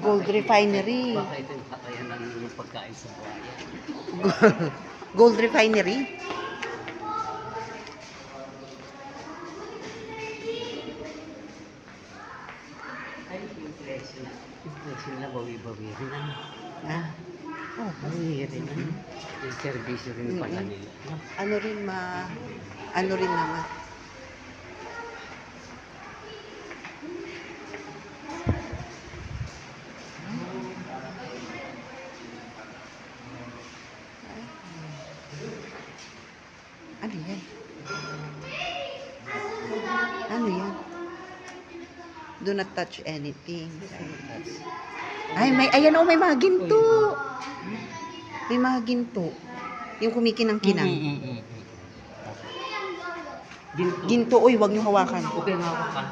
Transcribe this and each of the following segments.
Gold refinery. Baka ito yung katayan ng pagkain sa buhaya. Gold refinery. Ay, inflation na. Inflation na, bawi-bawi rin. Ah, Oh, bawi rin. Yung servisyo rin pala nila. ano rin ano rin naman. Ano yan? Ano yan? Do not touch anything. Ay, ayan o, may mga ginto. May mga ginto. Yung kumikinang-kinang. Ginto. Ginto, uy, wag niyo hawakan. Okay, hawakan.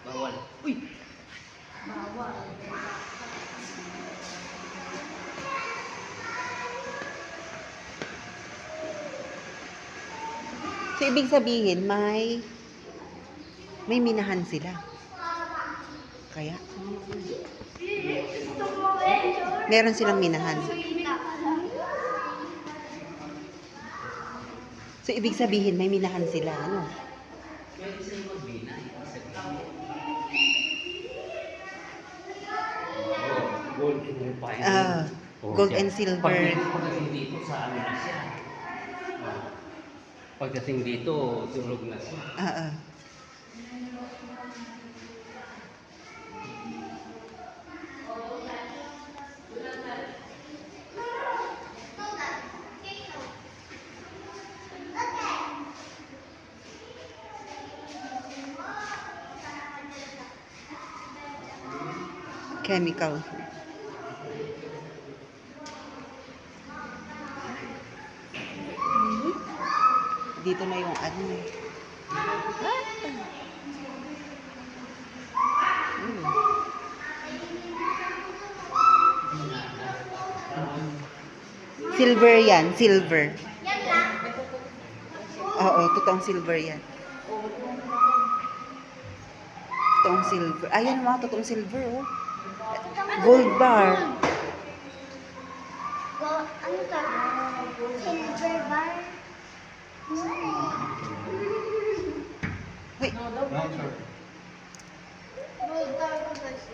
Bawal. Uy! So, ibig sabihin, may minahan sila. Kaya, meron silang minahan. So, ibig sabihin, may minahan sila, ano? Gold and refinery. Gold and silver. Pagdating dito sa ano na siya. Pagdating dito, tulog na siya. Chemical. Dito na yung ano eh. Silver yan, silver. Oo, totoong silver yan. Totoong silver. Ayan mga totoong silver, oh. Gold bar. Ano ka? Silver bar? Wait. Gold bar ko guys.